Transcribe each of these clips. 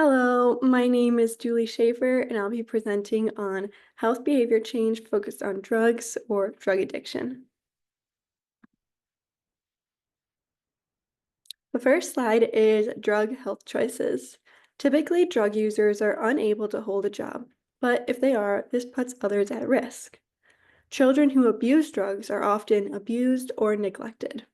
Hello, my name is Julie Schaefer, and I'll be presenting on health behavior change focused on drugs or drug addiction. The first slide is drug health choices. Typically, drug users are unable to hold a job, but if they are, this puts others at risk. Children who abuse drugs are often abused or neglected.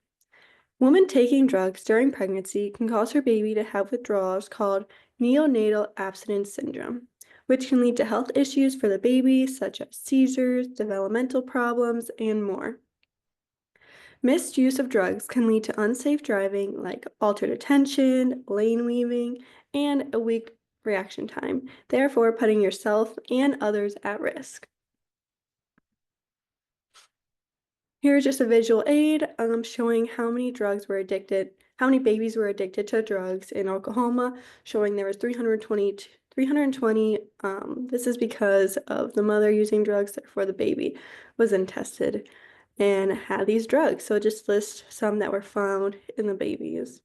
Women taking drugs during pregnancy can cause her baby to have withdrawals called neonatal abstinence syndrome, which can lead to health issues for the baby, such as seizures, developmental problems, and more. Misuse of drugs can lead to unsafe driving like altered attention, lane weaving, and a weak reaction time, therefore putting yourself and others at risk. Here's just a visual aid showing how many babies were addicted to drugs in Oklahoma, showing there was 320. This is because of the mother using drugs, therefore the baby was tested and had these drugs. So it just lists some that were found in the babies.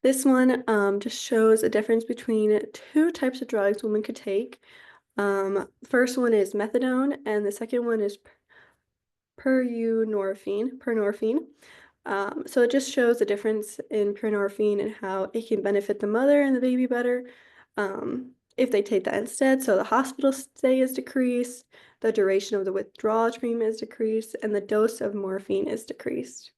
This one just shows a difference between two types of drugs women could take. First one is methadone, and the second one is pernorphine. So it just shows the difference in pernorphine and how it can benefit the mother and the baby better if they take that instead. So the hospital stay is decreased, the duration of the withdrawal treatment is decreased, and the dose of morphine is decreased.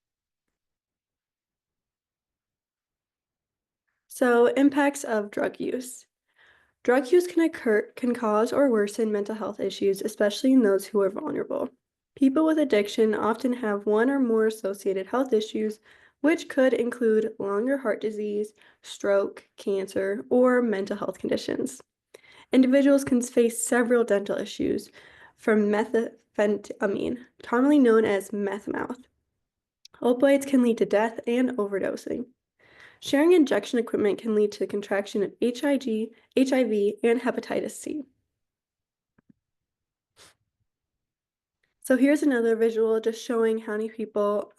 So impacts of drug use. Drug use can cause or worsen mental health issues, especially in those who are vulnerable. People with addiction often have one or more associated health issues, which could include longer heart disease, stroke, cancer, or mental health conditions. Individuals can face several dental issues from methamphetamine, commonly known as meth mouth. Opioids can lead to death and overdosing. Sharing injection equipment can lead to the contraction of HIV, and hepatitis C. So here's another visual just showing how many people,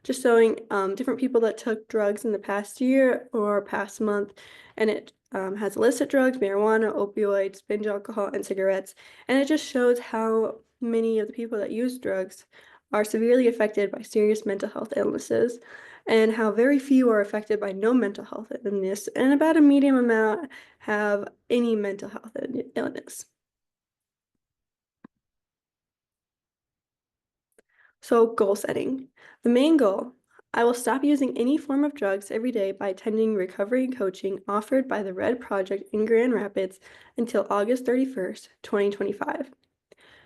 different people that took drugs in the past year or past month, and it has illicit drugs, marijuana, opioids, binge alcohol, and cigarettes, and it just shows how many of the people that use drugs are severely affected by serious mental health illnesses, and how very few are affected by no mental health illness, and about a medium amount have any mental health illness. So goal setting. The main goal, I will stop using any form of drugs every day by attending recovery coaching offered by the RED Project in Grand Rapids until August 31st, 2025.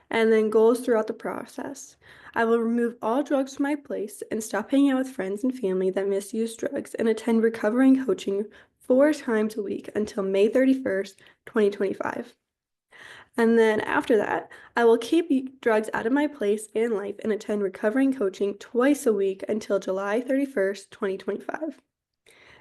And then goals throughout the process. I will remove all drugs from my place and stop hanging out with friends and family that misuse drugs and attend recovery coaching 4 times a week until May 31st, 2025. And then after that, I will keep drugs out of my place and life and attend recovering coaching twice a week until July 31st, 2025.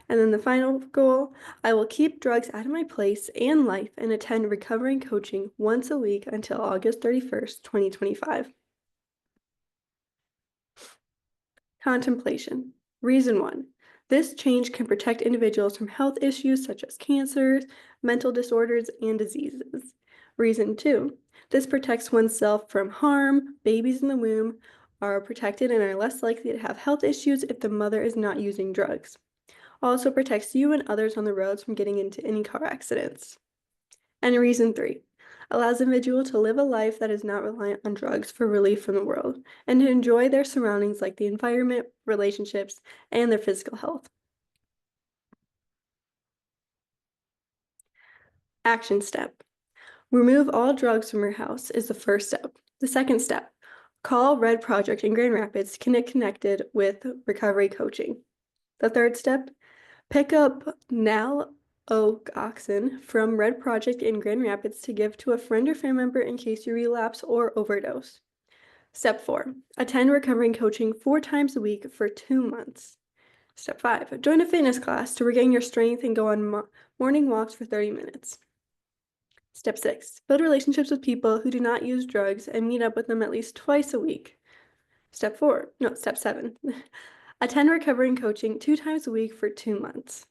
And then the final goal, I will keep drugs out of my place and life and attend recovering coaching once a week until August 31st, 2025. Contemplation. Reason 1. This change can protect individuals from health issues such as cancers, mental disorders, and diseases. Reason 2. This protects oneself from harm. Babies in the womb are protected and are less likely to have health issues if the mother is not using drugs. Also protects you and others on the roads from getting into any car accidents. And reason 3. Allows the individual to live a life that is not reliant on drugs for relief from the world and to enjoy their surroundings like the environment, relationships, and their physical health. Action step. Remove all drugs from your house is the first step. The second step, call RED Project in Grand Rapids to get connected with recovery coaching. The third step, pick up naloxone from RED Project in Grand Rapids to give to a friend or family member in case you relapse or overdose. Step 4, attend recovering coaching 4 times a week for 2 months. Step 5, join a fitness class to regain your strength and go on morning walks for 30 minutes. Step 6, build relationships with people who do not use drugs and meet up with them at least twice a week. Step 7, Attend recovery and coaching 2 times a week for 2 months.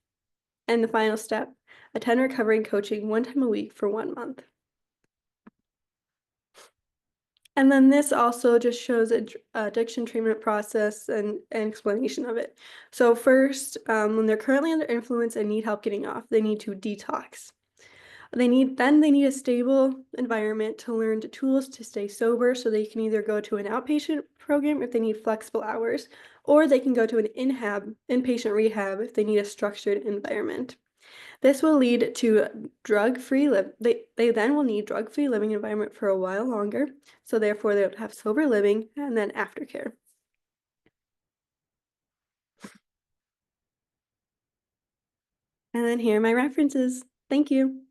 And the final step, attend recovery and coaching 1 time a week for 1 month. And then this also just shows a addiction treatment process and an explanation of it. So first, when they're currently under influence and need help getting off, they need to detox. They need a stable environment to learn the tools to stay sober, so they can either go to an outpatient program if they need flexible hours, or they can go to an inpatient rehab if they need a structured environment. This will lead to drug-free they then will need drug-free living environment for a while longer, so therefore they would have sober living and then aftercare. And then here are my references. Thank you.